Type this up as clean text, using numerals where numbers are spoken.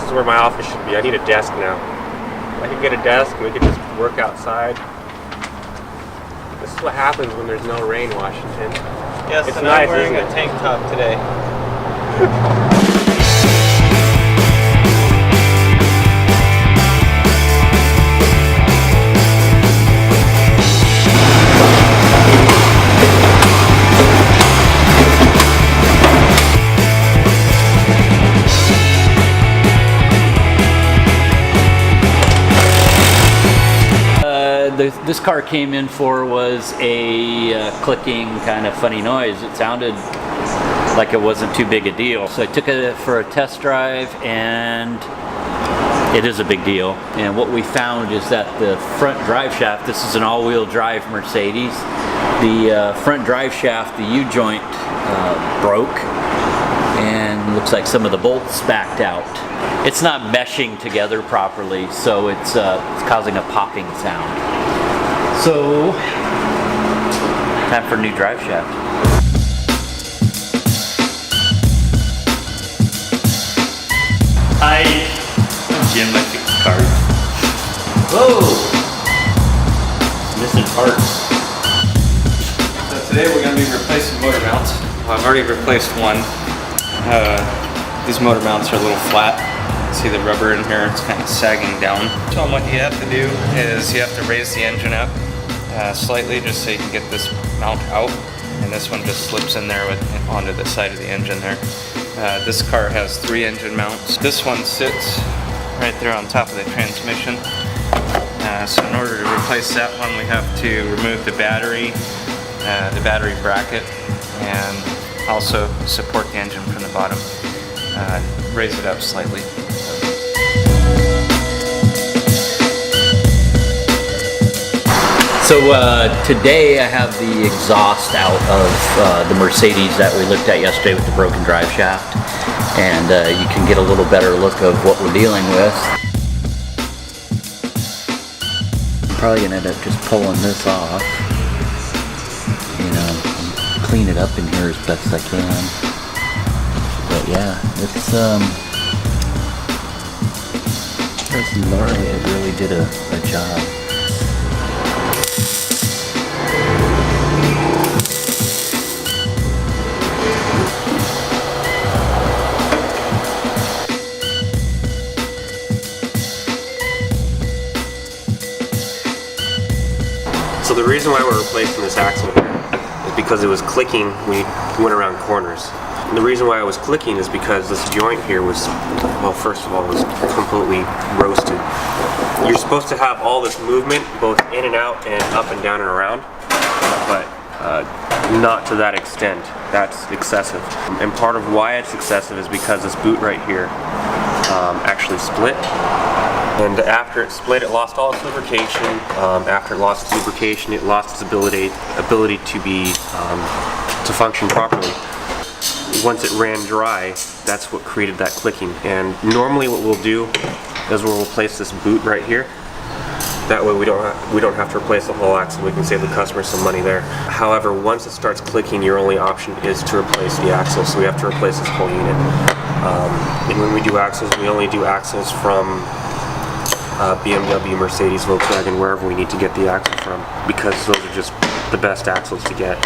is where my office should be. I need a desk now. I could get a desk and we could just work outside. This is what happens when there's no rain, Washington. Yes, it's and nice, I'm wearing isn't a it? tank top today. This car came in for was a clicking kind of funny noise. It sounded like it wasn't too big a deal. So I took it for a test drive and it is a big deal. And what we found is that the front drive shaft, this is an all-wheel drive Mercedes, the front drive shaft, the U-joint broke and looks like some of the bolts backed out. It's not meshing together properly, so it's causing a popping sound. So, time for a new drive shaft. Hi, I'm Jim. I fix cars. Whoa! Missing parts. So today we're going to be replacing motor mounts. I've already replaced one. These motor mounts are a little flat. See the rubber in here, it's kind of sagging down. So what you have to do is you have to raise the engine up slightly just so you can get this mount out. And this one just slips in there onto the side of the engine there. This car has 3 engine mounts. This one sits right there on top of the transmission. So in order to replace that one, we have to remove the battery bracket, and also support the engine from the bottom. Raise it up slightly. So today I have the exhaust out of the Mercedes that we looked at yesterday with the broken drive shaft, and you can get a little better look of what we're dealing with. I'm probably gonna end up just pulling this off, you know, and clean it up in here as best I can. But yeah, it's Laura really did a job. So the reason why we're replacing this axle here is because it was clicking when you went around corners. And the reason why it was clicking is because this joint here was, well, first of all, was completely roasted. You're supposed to have all this movement both in and out and up and down and around, but not to that extent. That's excessive. And part of why it's excessive is because this boot right here actually split. And after it split, it lost all its lubrication. After it lost its lubrication, it lost its ability to function properly. Once it ran dry, that's what created that clicking. And normally, what we'll do is we'll replace this boot right here. That way, we don't have to replace the whole axle. We can save the customer some money there. However, once it starts clicking, your only option is to replace the axle. So we have to replace this whole unit. And when we do axles, we only do axles from BMW, Mercedes, Volkswagen, wherever we need to get the axle from, because those are just the best axles to get.